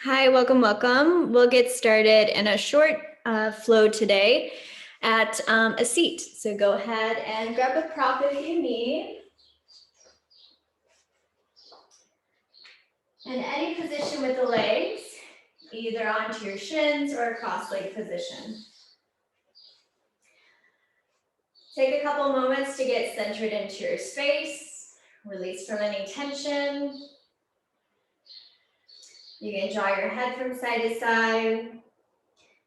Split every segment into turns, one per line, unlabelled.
Hi, welcome, welcome. We'll get started in a short flow today at a seat. So go ahead and grab a prop if you need. In any position with the legs, either onto your shins or a cross-leg position. Take a couple moments to get centered into your space. Release from any tension. You can draw your head from side to side.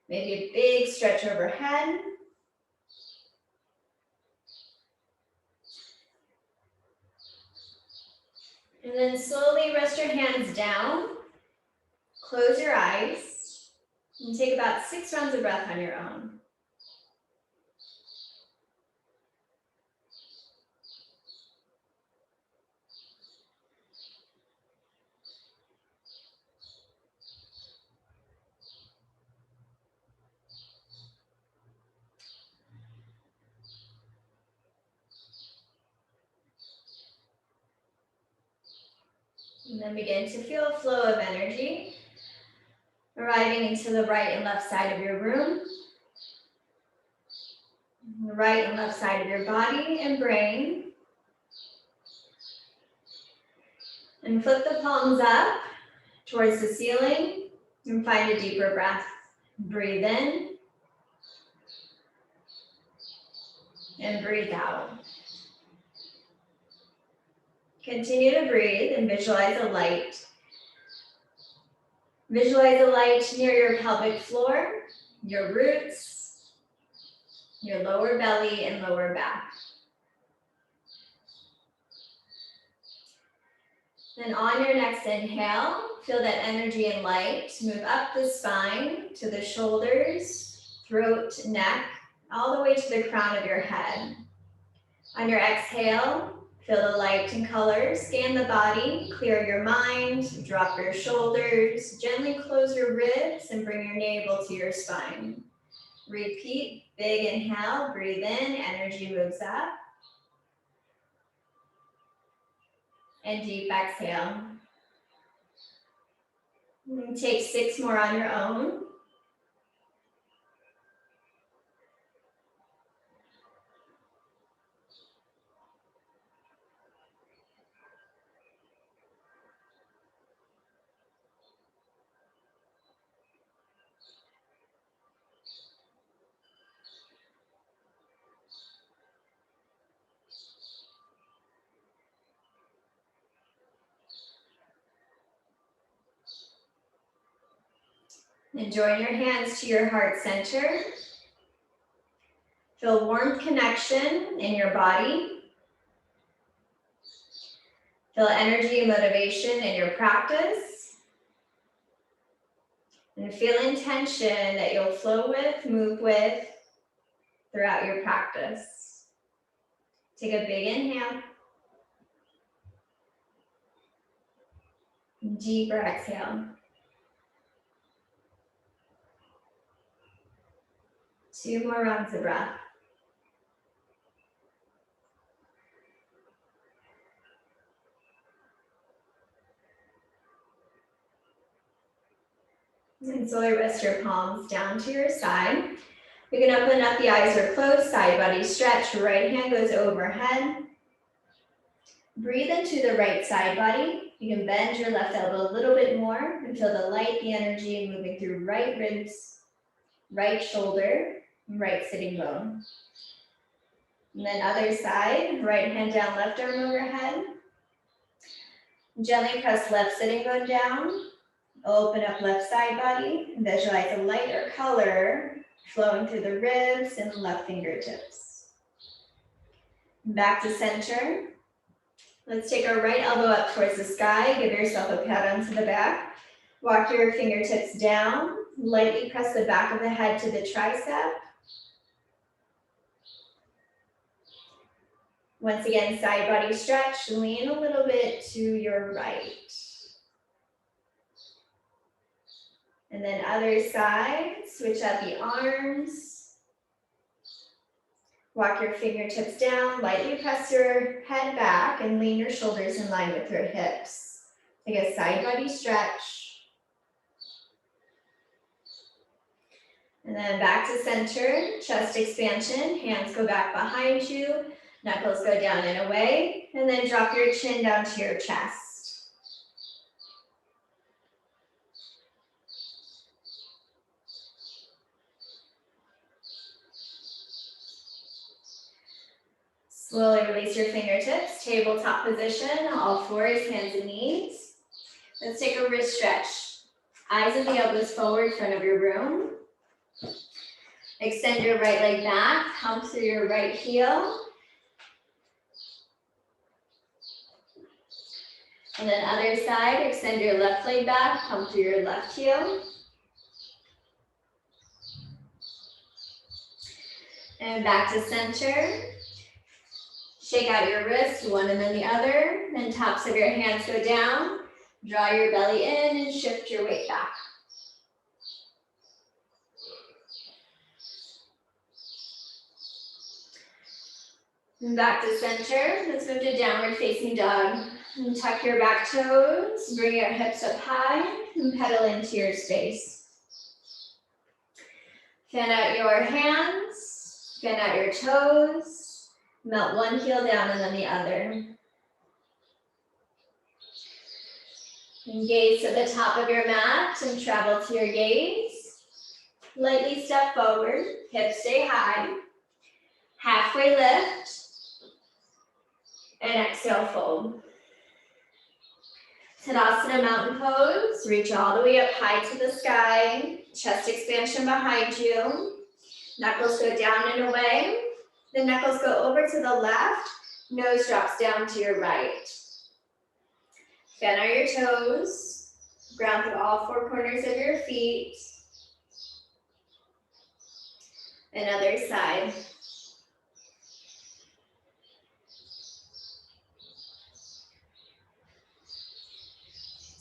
Maybe a big stretch overhead. And then slowly rest your hands down. Close your eyes. And take about 6 rounds of breath on your own. And then begin to feel a flow of energy arriving into the right and left side of your room, the right and left side of your body and brain. And flip the palms up towards the ceiling and find a deeper breath. Breathe in and breathe out. Continue to breathe and visualize a light. Visualize a light near your pelvic floor, your roots, your lower belly and lower back. Then on your next inhale, feel that energy and light move up the spine to the shoulders, throat, neck, all the way to the crown of your head. On your exhale, feel the light and color, scan the body, clear your mind, drop your shoulders, gently close your ribs and bring your navel to your spine. Repeat, big inhale, breathe in, energy moves up. And deep exhale. And take 6 more on your own. And join your hands to your heart center. Feel warmth connection in your body. Feel energy and motivation in your practice. And feel intention that you'll flow with, move with throughout your practice. Take a big inhale. Deeper exhale. 2 more rounds of breath. And slowly rest your palms down to your side. You can open up the eyes or close, side body stretch, right hand goes overhead. Breathe into the right side body. You can bend your left elbow a little bit more and feel the light, the energy moving through right ribs, right shoulder, right sitting bone. And then other side, right hand down, left arm overhead. Gently press left sitting bone down. Open up left side body and visualize a lighter color flowing through the ribs and the left fingertips. Back to center. Let's take our right elbow up towards the sky. Give yourself a pat onto the back. Walk your fingertips down. Lightly press the back of the head to the tricep. Once again, side body stretch. Lean a little bit to your right. And then other side, switch out the arms. Walk your fingertips down, lightly press your head back and lean your shoulders in line with your hips. Take a side body stretch. And then back to center, chest expansion, hands go back behind you, knuckles go down and away, and then drop your chin down to your chest. Slowly release your fingertips, tabletop position, all fours, hands and knees. Let's take a wrist stretch. Eyes and the elbows forward, front of your room. Extend your right leg back, hump through your right heel. And then other side, extend your left leg back, hump through your left heel. And back to center. Shake out your wrists, one and then the other. Then tops of your hands go down. Draw your belly in and shift your weight back. And back to center. Let's move to downward facing dog. And tuck your back toes, bring your hips up high, and pedal into your space. Fan out your hands, fan out your toes, melt one heel down and then the other. And gaze to the top of your mat and travel to your gaze. Lightly step forward, hips stay high. Halfway lift, and exhale, fold. Tadasana mountain pose, reach all the way up high to the sky, chest expansion behind you, knuckles go down and away, the knuckles go over to the left, nose drops down to your right. Fan out your toes, ground through all four corners of your feet, and other side.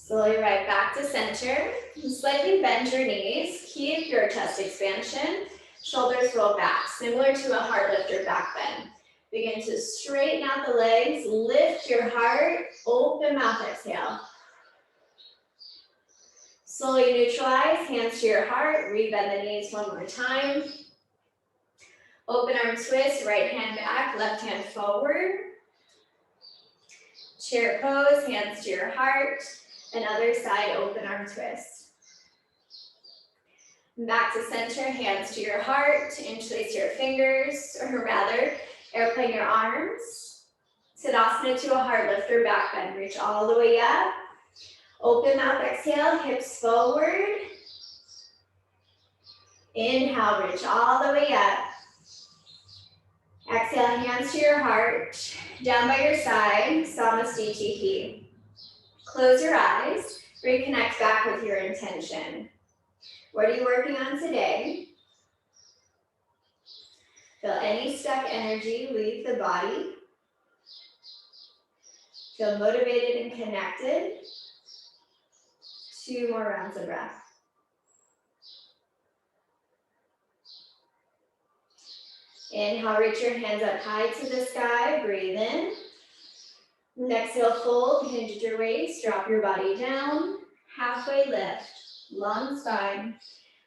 Slowly right back to center. Slightly bend your knees. Keep your chest expansion. Shoulders roll back, similar to a heart lifter back bend. Begin to straighten out the legs. Lift your heart. Open mouth, exhale. Slowly neutralize. Hands to your heart. Rebend the knees one more time. Open arm twist. Right hand back. Left hand forward. Chair pose. Hands to your heart. And other side, open arm twist. Back to center, hands to your heart, interlace your fingers, or rather, airplane your arms. Tadasana to a heart lifter, back bend, reach all the way up. Open mouth, exhale, hips forward. Inhale, reach all the way up. Exhale, hands to your heart, down by your side, Samasthiti. Close your eyes, reconnect back with your intention. What are you working on today? Feel any stuck energy leave the body. Feel motivated and connected. 2 more rounds of breath. Inhale, reach your hands up high to the sky, breathe in. Exhale, fold, hinge at your waist, drop your body down, halfway lift, long spine,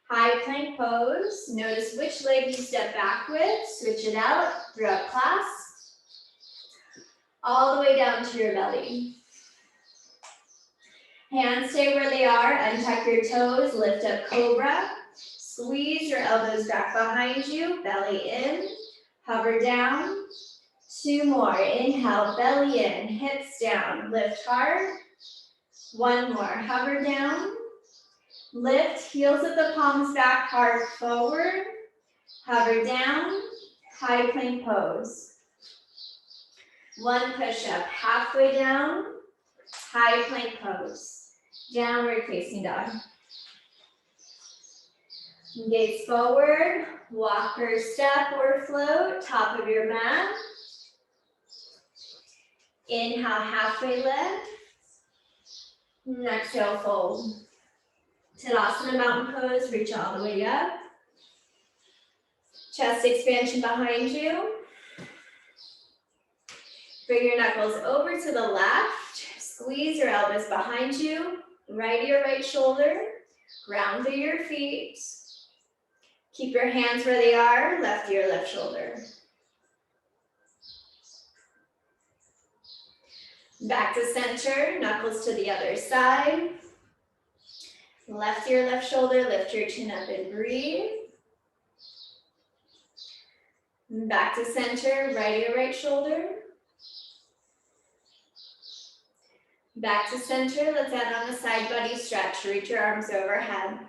high plank pose. Notice which leg you step back with, switch it out throughout class, all the way down to your belly. Hands stay where they are, untuck your toes, lift up cobra, squeeze your elbows back behind you, belly in, hover down. 2 more, inhale, belly in, hips down, lift hard. 1 more, hover down, lift, heels of the palms back, heart forward, hover down, high plank pose. 1 push-up, halfway down, high plank pose, downward facing dog. Gaze forward, walk or step or float, top of your mat. Inhale, halfway lift. Exhale, fold. Tadasana mountain pose, reach all the way up. Chest expansion behind you. Bring your knuckles over to the left. Squeeze your elbows behind you. Right to your right shoulder. Ground through your feet. Keep your hands where they are, left ear, left shoulder. Back to center, knuckles to the other side. Left ear, left shoulder, lift your chin up and breathe. Back to center, right ear, right shoulder. Back to center, let's add on a side body stretch. Reach your arms overhead.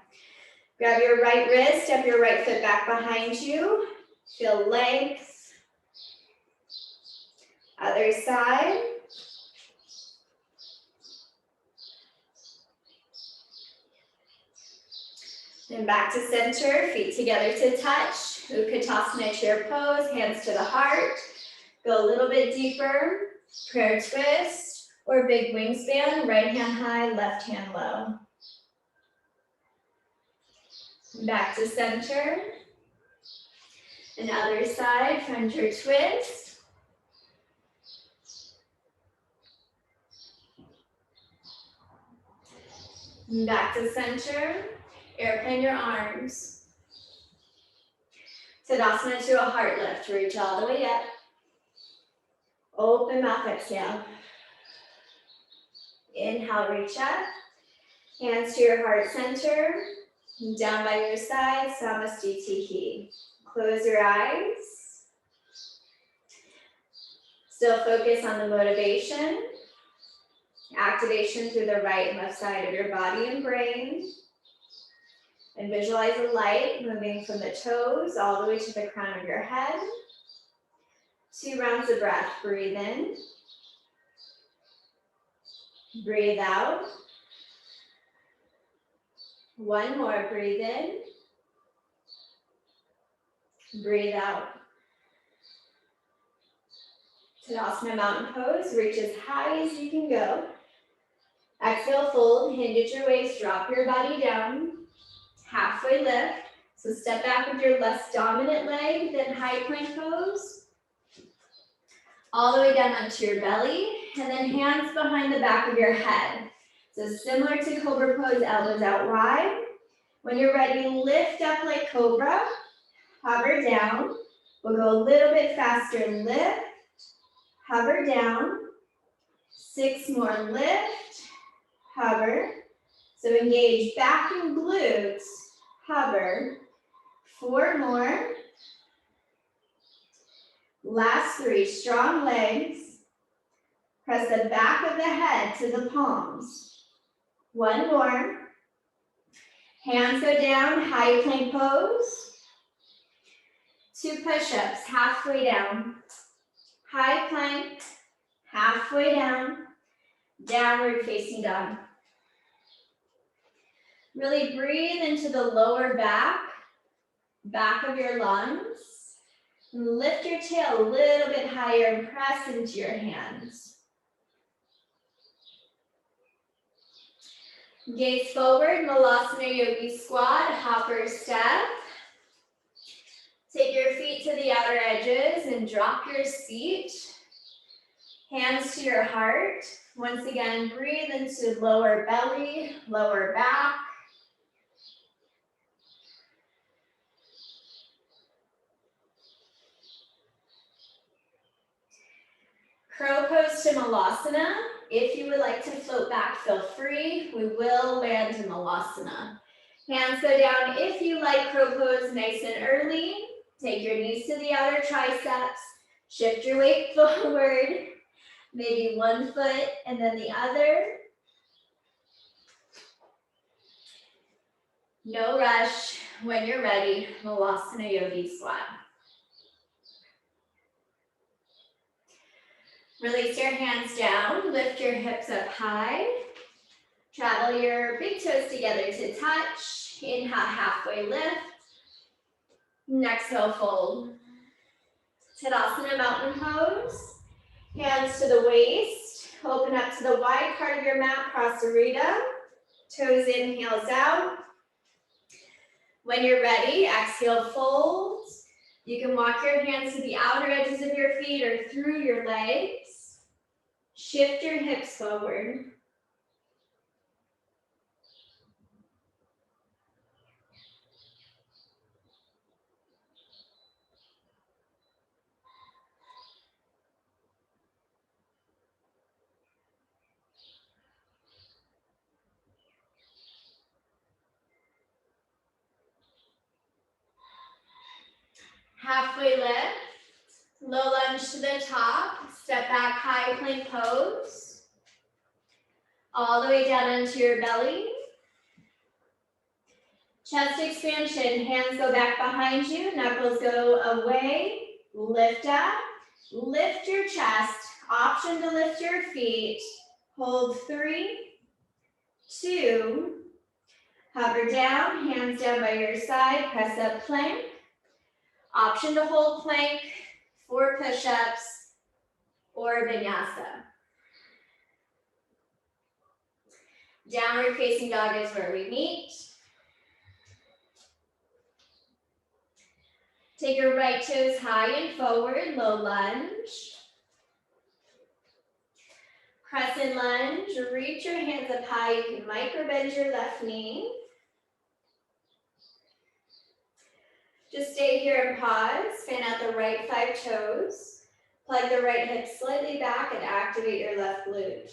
Grab your right wrist, step your right foot back behind you. Feel length. Other side. Then back to center, feet together to touch. Utkatasana chair pose, hands to the heart. Go a little bit deeper. Prayer twist or big wingspan, right hand high, left hand low. Back to center. And other side, find your twist. And back to center. Airplane your arms. Tadasana to a heart lift. Reach all the way up. Open mouth, exhale. Inhale, reach up. Hands to your heart center. Down by your side, Samastitihi. Close your eyes. Still focus on the motivation. Activation through the right and left side of your body and brain. And visualize the light moving from the toes all the way to the crown of your head. 2 rounds of breath. Breathe in. Breathe out. 1 more. Breathe in. Breathe out. Tadasana mountain pose. Reach as high as you can go. Exhale, fold. Hinge at your waist. Drop your body down. Halfway lift. So step back with your less dominant leg, then high plank pose. All the way down onto your belly, and then hands behind the back of your head. So similar to Cobra pose, elbows out wide. When you're ready, lift up like Cobra, hover down. We'll go a little bit faster, lift, hover down. 6 more, lift, hover. So engage back and glutes, hover. 4 more. Last 3, strong legs. Press the back of the head to the palms. 1 more. Hands go down, high plank pose. 2 push-ups, halfway down. High plank, halfway down. Downward facing dog. Really breathe into the lower back of your lungs. Lift your tail a little bit higher and press into your hands. Gaze forward, Malasana Yogi Squat, hopper step. Take your feet to the outer edges and drop your seat. Hands to your heart. Once again, breathe into lower belly, lower back. Crow pose to Malasana. If you would like to float back, feel free. We will land in Malasana. Hands go down if you like crow pose nice and early. Take your knees to the outer triceps. Shift your weight forward. Maybe 1 foot and then the other. No rush. When you're ready, Malasana Yogi Squat. Release your hands down, lift your hips up high. Travel your big toes together to touch. Inhale, halfway lift. Exhale, fold. Tadasana mountain pose. Hands to the waist. Open up to the wide part of your mat, Prasarita. Toes in, heels out. When you're ready, exhale, fold. You can walk your hands to the outer edges of your feet or through your legs. Shift your hips forward. Halfway lift. Low lunge to the top. Step back, high plank pose. All the way down into your belly. Chest expansion, hands go back behind you, knuckles go away, lift up, lift your chest, option to lift your feet, hold 3, 2, hover down, hands down by your side, press up plank, option to hold plank, 4 push-ups, or vinyasa. Downward facing dog is where we meet. Take your right toes high and forward, low lunge. Crescent lunge, reach your hands up high. You can micro bend your left knee. Just stay here and pause. Fan out the right 5 toes. Plug the right hip slightly back and activate your left glute.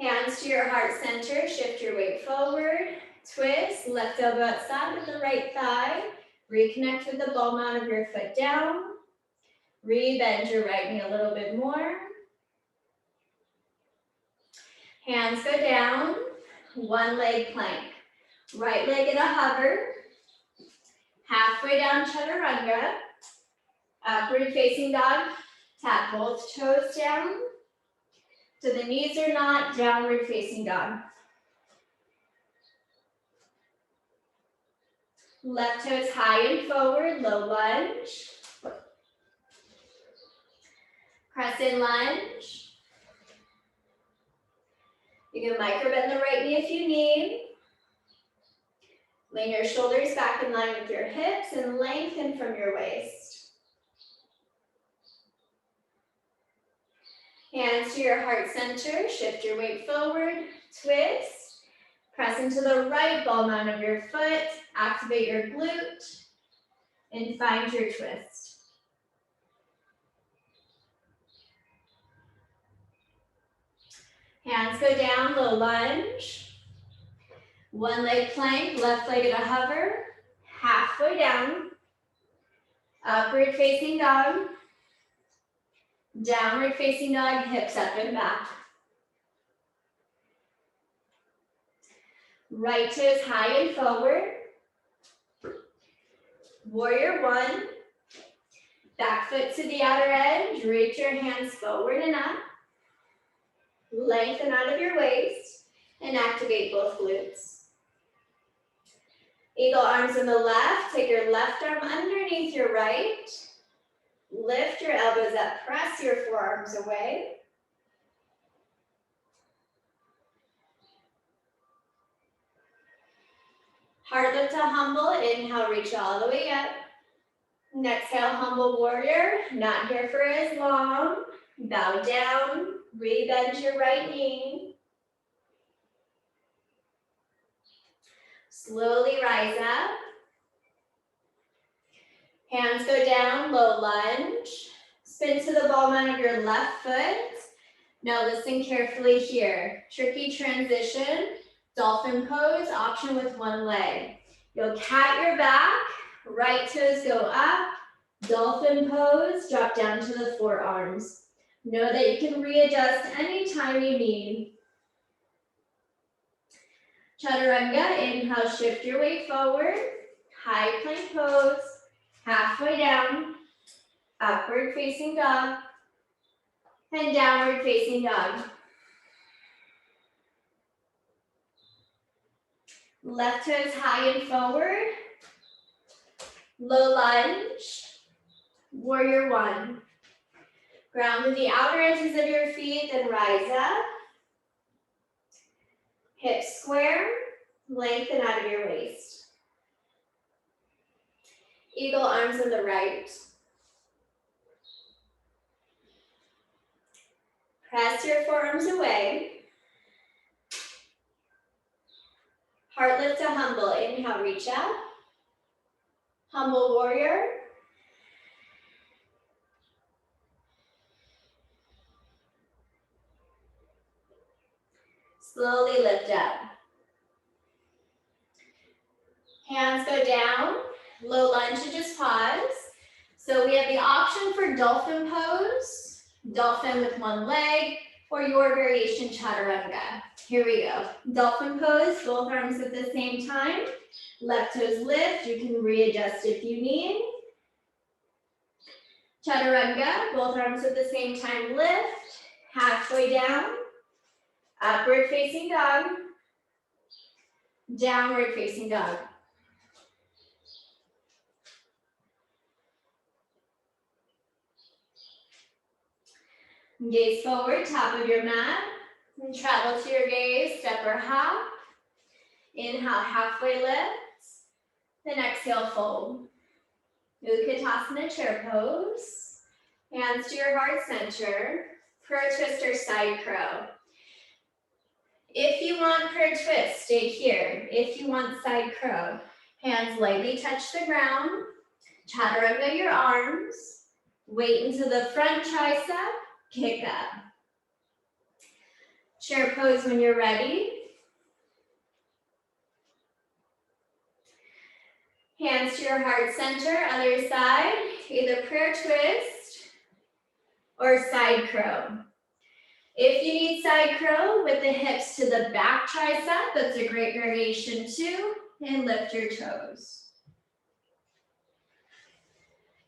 Hands to your heart center, shift your weight forward. Twist, left elbow outside of the right thigh. Reconnect with the ball mount of your foot down. Re-bend your right knee a little bit more. Hands go down, one leg plank. Right leg in a hover. Halfway down chaturanga. Upward facing dog. Tap both toes down. So the knees are not downward facing dog. Left toes high and forward, low lunge. Crescent lunge. You can micro bend the right knee if you need. Lean your shoulders back in line with your hips and lengthen from your waist. Hands to your heart center, shift your weight forward, twist. Press into the right ball mount of your foot, activate your glute, and find your twist. Hands go down, low lunge. One leg plank, left leg at a hover, halfway down. Upward facing dog. Downward facing dog, hips up and back. Right toes high and forward. Warrior One. Back foot to the outer edge. Reach your hands forward and up. Lengthen out of your waist and activate both glutes. Eagle arms on the left. Take your left arm underneath your right. Lift your elbows up. Press your forearms away. Heart lift to humble, inhale, reach all the way up. And exhale, humble warrior, not here for as long. Bow down, re-bend your right knee. Slowly rise up. Hands go down, low lunge. Spin to the ball mount of your left foot. Now listen carefully here. Tricky transition. Dolphin pose, option with one leg. You'll cat your back, right toes go up, dolphin pose, drop down to the forearms. Know that you can readjust anytime you need. Chaturanga, inhale, shift your weight forward, high plank pose, halfway down, upward facing dog, and downward facing dog. Left toes high and forward. Low lunge. Warrior One. Ground to the outer edges of your feet, then rise up. Hips square. Lengthen out of your waist. Eagle arms on the right. Press your forearms away. Heart lift to humble. Inhale, reach up. Humble warrior. Slowly lift up. Hands go down. Low lunge and just pause. So we have the option for Dolphin Pose, Dolphin with one leg, or your variation Chaturanga. Here we go. Dolphin Pose, both arms at the same time. Left toes lift, you can readjust if you need. Chaturanga, both arms at the same time lift, halfway down. Upward facing dog, downward facing dog. Gaze forward, top of your mat, and travel to your gaze, step or hop. Inhale, halfway lift, then exhale, fold. Utkatasana, chair pose. Hands to your heart center, prayer twist or side crow. If you want prayer twist, stay here. If you want side crow, hands lightly touch the ground. Chaturanga your arms. Weight into the front tricep. Kick up. Chair pose when you're ready. Hands to your heart center, other side. Either prayer twist or side crow. If you need side crow with the hips to the back tricep, that's a great variation too. And lift your toes.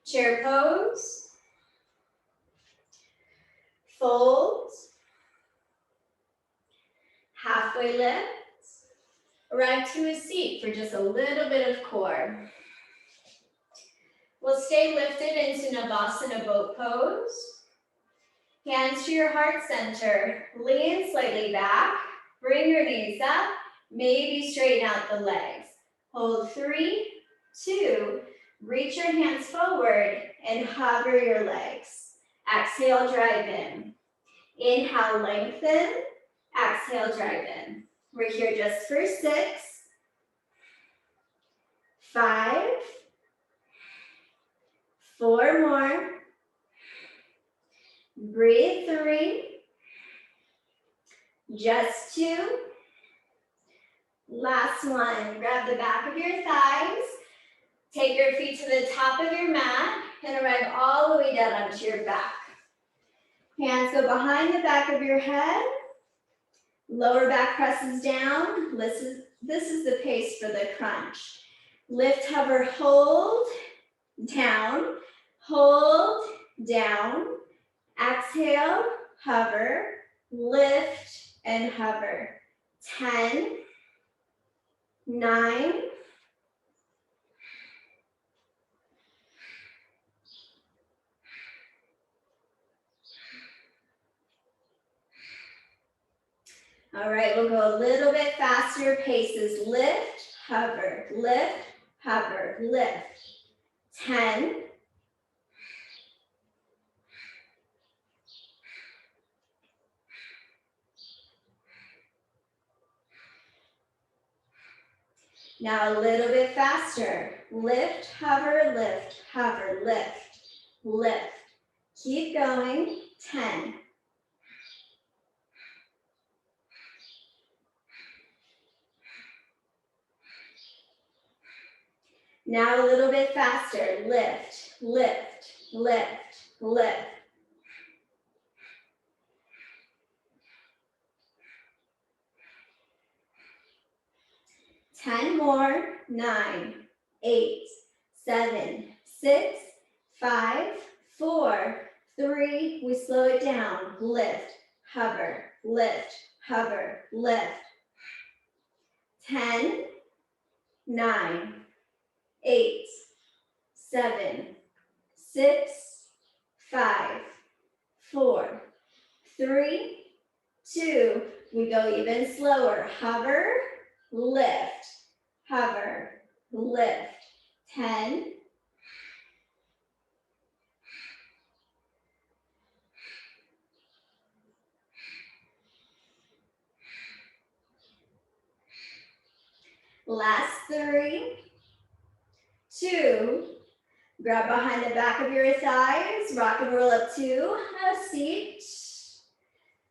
Chair pose. Fold. Halfway lift. Arrive to a seat for just a little bit of core. We'll stay lifted into Navasana boat pose. Hands to your heart center. Lean slightly back. Bring your knees up. Maybe straighten out the legs. Hold 3, 2. Reach your hands forward and hover your legs. Exhale, drive in. Inhale, lengthen. Exhale, drive in. We're here just for 6, 5, 4 more. Breathe 3, just 2. Last one. Grab the back of your thighs. Take your feet to the top of your mat and arrive all the way down onto your back. Hands go behind the back of your head. Lower back presses down. This is the pace for the crunch. Lift, hover, hold, down, hold, down. Exhale, hover, lift, and hover. 10, 9, 8. All right, we'll go a little bit faster paces. Lift, hover, lift, hover, lift. 10. 9. Now a little bit faster. Lift, hover, lift, lift. Keep going. 10. Now a little bit faster. Lift, lift, lift, lift. 10 more. 9, 8, 7, 6, 5, 4, 3. We slow it down. Lift, hover, lift, hover, lift. 10, 9, 8, 7, 6, 5, 4, 3, 2. We go even slower. Hover, lift, hover, lift. 10. Last 3, 2. Grab behind the back of your thighs, rock and roll up to a seat.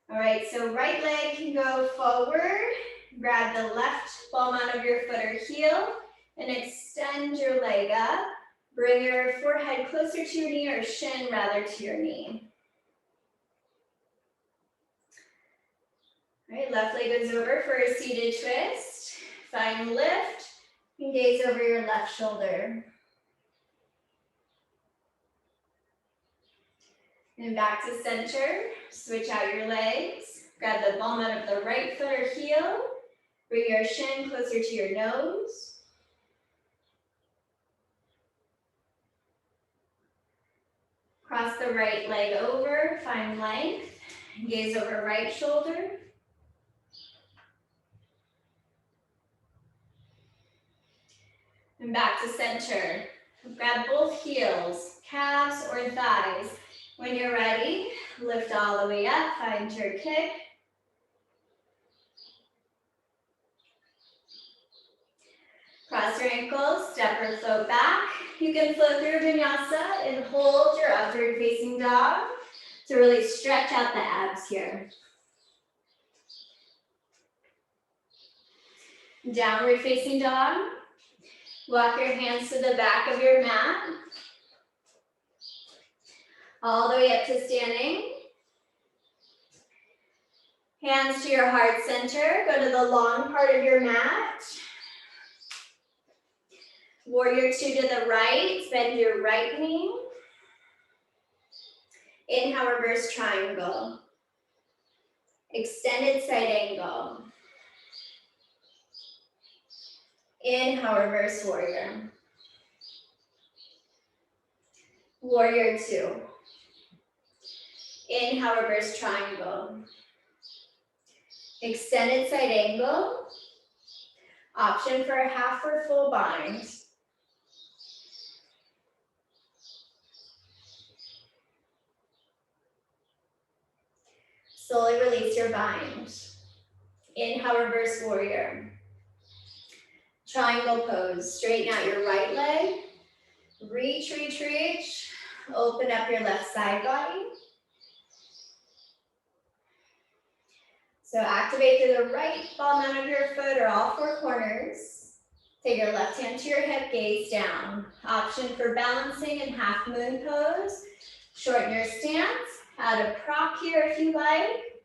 All right, so right leg can go forward. Grab the left palm out of your foot or heel. And extend your leg up. Bring your forehead closer to your knee or shin rather to your knee. All right, left leg goes over for a seated twist. Find lift and gaze over your left shoulder. And back to center. Switch out your legs. Grab the ball out of the right foot or heel. Bring your shin closer to your nose. Cross the right leg over, find length. Gaze over right shoulder. And back to center. Grab both heels, calves or thighs. When you're ready, lift all the way up, find your kick. Cross your ankles, step or float back. You can float through vinyasa and hold your upward facing dog to really stretch out the abs here. Downward facing dog. Walk your hands to the back of your mat. All the way up to standing. Hands to your heart center. Go to the long part of your mat. Warrior two to the right. Bend your right knee. Inhale, reverse triangle. Extended side angle. Inhale, reverse warrior. Warrior two. Inhale, reverse triangle. Extended side angle. Option for a half or full bind. Slowly release your bind. Inhale, reverse warrior. Triangle pose. Straighten out your right leg. Reach, reach, reach. Open up your left side body. So activate through the right palm out of your foot or all four corners. Take your left hand to your hip, gaze down. Option for balancing in half moon pose. Shorten your stance. Add a prop here if you like.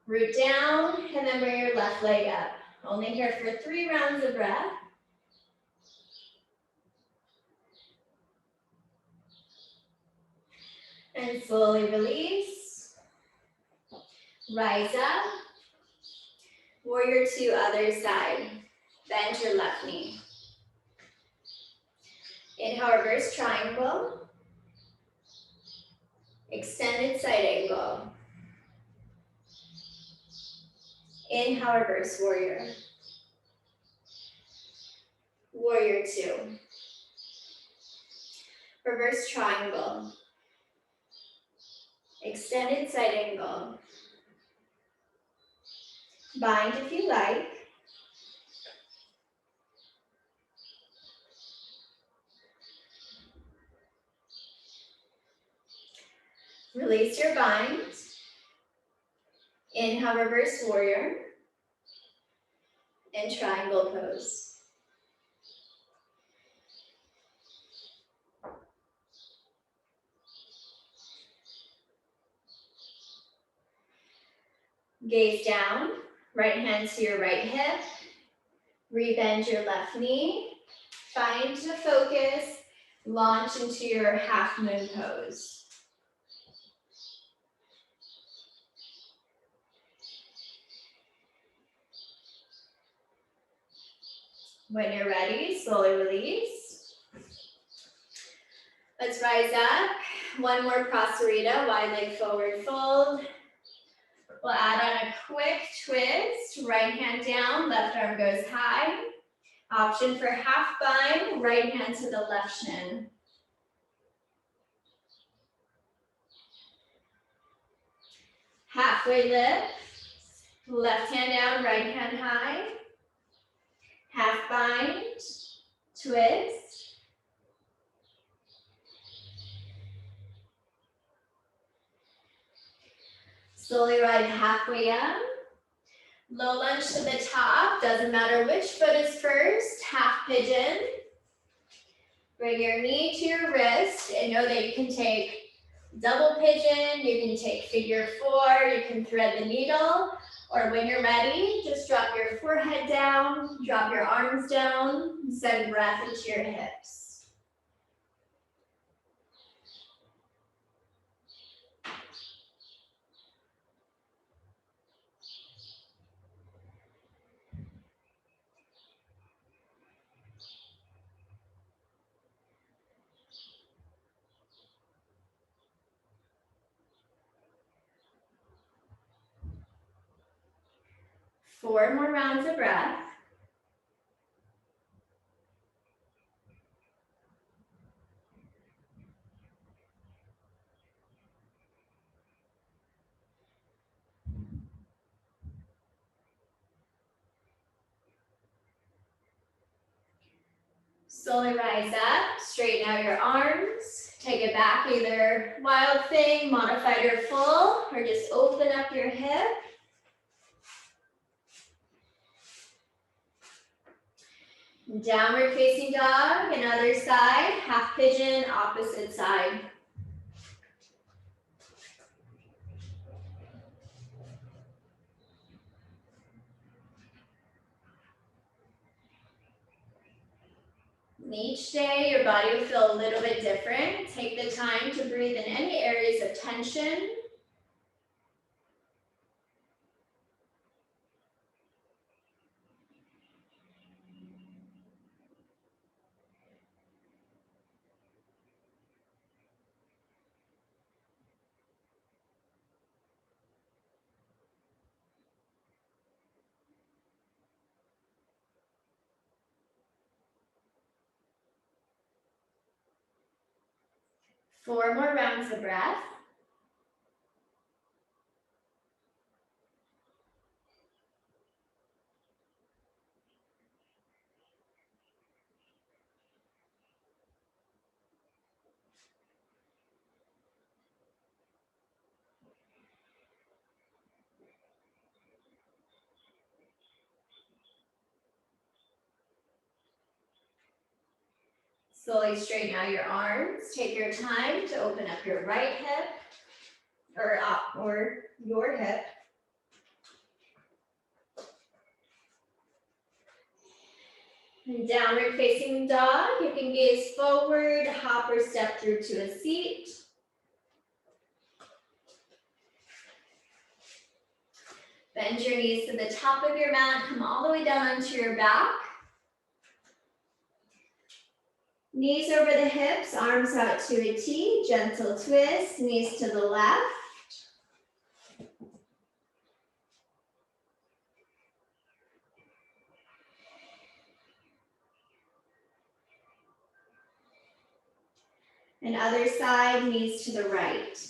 Root down and then bring your left leg up. Only here for 3 rounds of breath. And slowly release. Rise up. Warrior two, other side. Bend your left knee. Inhale, reverse triangle. Extended side angle. Inhale, reverse warrior. Warrior two. Reverse triangle. Extended side angle. Bind if you like. Release your bind. Inhale, reverse warrior. And triangle pose. Gaze down, right hand to your right hip. Rebend your left knee. Find the focus. Launch into your half moon pose. When you're ready, slowly release. Let's rise up. One more Prasarita, wide leg forward fold. We'll add on a quick twist. Right hand down, left arm goes high. Option for half bind, right hand to the left shin. Halfway lift. Left hand down, right hand high. Half bind, twist. Slowly ride halfway up. Low lunge to the top, doesn't matter which foot is first, half pigeon. Bring your knee to your wrist and know that you can take double pigeon, you can take figure four, you can thread the needle, or when you're ready, just drop your forehead down, drop your arms down, send breath into your hips. 4 more rounds of breath. Slowly rise up, straighten out your arms, take it back, either wild thing, modified or full, or just open up your hip. Downward facing dog, another side, half pigeon, opposite side. Each day, your body will feel a little bit different. Take the time to breathe in any areas of tension. Four more rounds of breath. Slowly straighten out your arms. Take your time to open up your right hip or your hip. And downward facing dog, you can gaze forward, hop or step through to a seat. Bend your knees to the top of your mat, come all the way down onto your back. Knees over the hips, arms out to a T, gentle twist, knees to the left. And other side, knees to the right.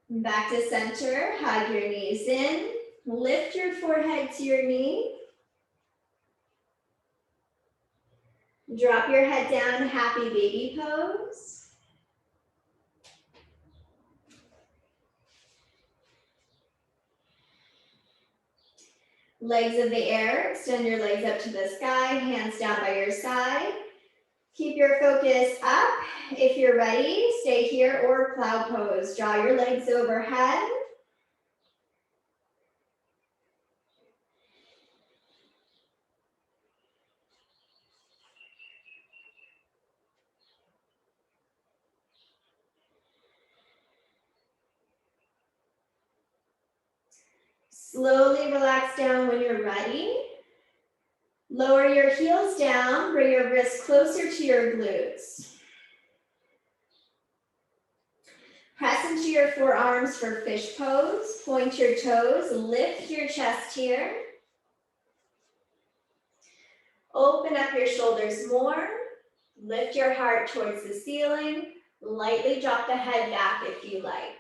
Back to center, hug your knees in, lift your forehead to your knee. Drop your head down, happy baby pose. Legs of the air, extend your legs up to the sky, hands down by your side. Keep your focus up. If you're ready, stay here or cloud pose. Draw your legs overhead. Slowly relax down when you're ready. Lower your heels down, bring your wrists closer to your glutes. Press into your forearms for fish pose. Point your toes, lift your chest here. Open up your shoulders more. Lift your heart towards the ceiling. Lightly drop the head back if you like.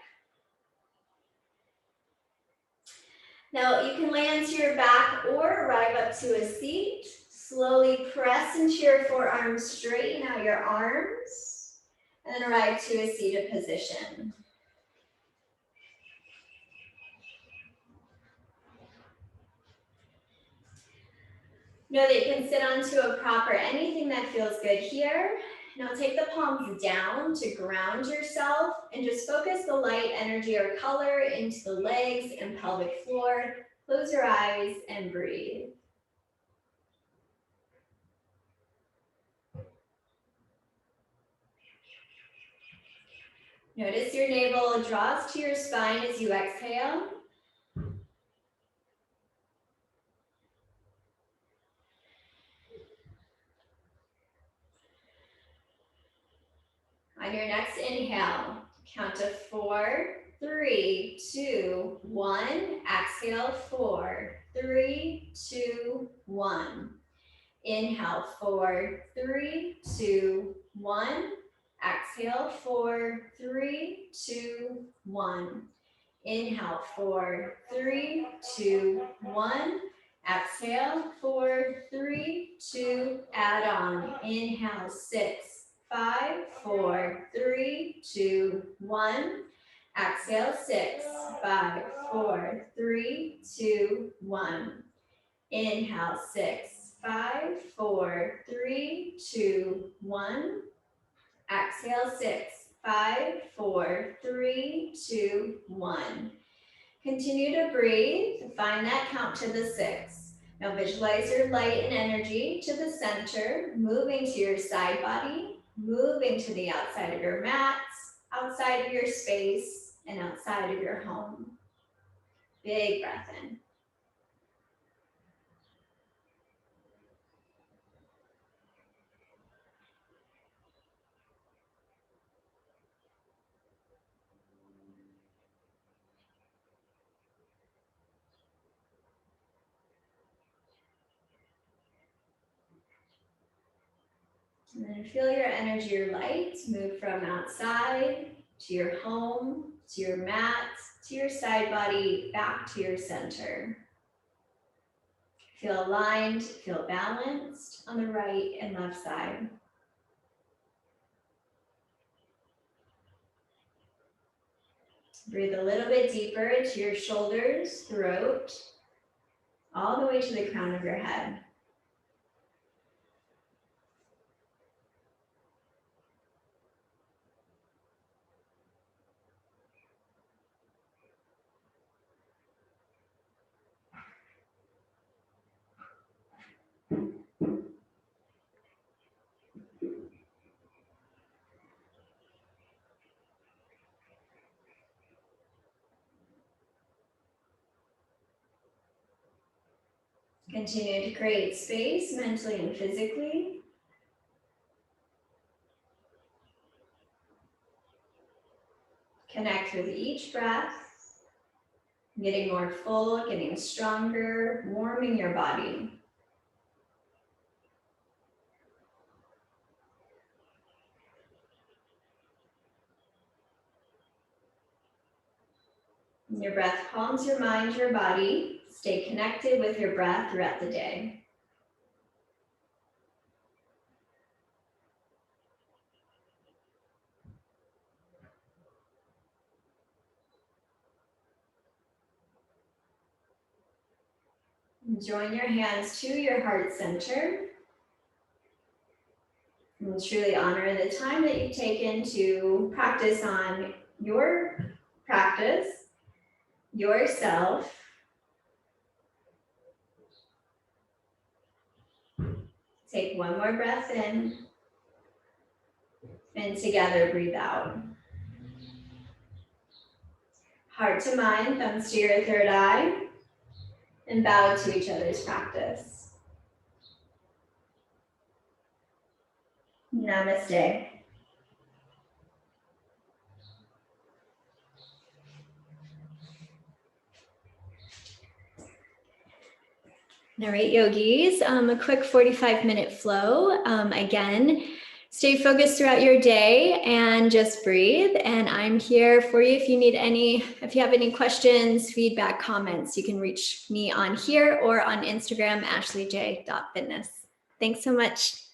Now you can lay onto your back or arrive up to a seat. Slowly press into your forearms, straighten out your arms, and then arrive to a seated position. Know that you can sit onto a prop or anything that feels good here. Now take the palms down to ground yourself and just focus the light, energy, or color into the legs and pelvic floor. Close your eyes and breathe. Notice your navel draws to your spine as you exhale. On your next inhale, count to 4, 3, 2, 1. Exhale, 4, 3, 2, 1. Inhale, 4, 3, 2, 1. Exhale, 4, 3, 2, 1. Inhale, 4, 3, 2, 1. Exhale, 4, 3, 2, add on. Inhale, 6, 5, 4, 3, 2, 1. Exhale, 6, 5, 4, 3, 2, 1. Inhale, 6, 5, 4, 3, 2, 1. Exhale, 6, 5, 4, 3, 2, 1. Continue to breathe. Find that count to the 6. Now visualize your light and energy to the center, moving to your side body, moving to the outside of your mats, outside of your space, and outside of your home. Big breath in. And then feel your energy, your light, move from outside to your home, to your mat, to your side body, back to your center. Feel aligned, feel balanced on the right and left side. Breathe a little bit deeper into your shoulders, throat, all the way to the crown of your head. Continue to create space mentally and physically. Connect with each breath, getting more full, getting stronger, warming your body. Your breath calms your mind, your body. Stay connected with your breath throughout the day. Join your hands to your heart center. And truly honor the time that you've taken to practice on your practice, yourself. Take one more breath in, and together breathe out. Heart to mind, thumbs to your third eye, and bow to each other's practice. Namaste. All right, yogis, a quick 45-minute flow. Again, Stay focused throughout your day and just breathe. And I'm here for you if you have any questions, feedback, comments, you can reach me on here or on Instagram, ashleyj.fitness. Thanks so much.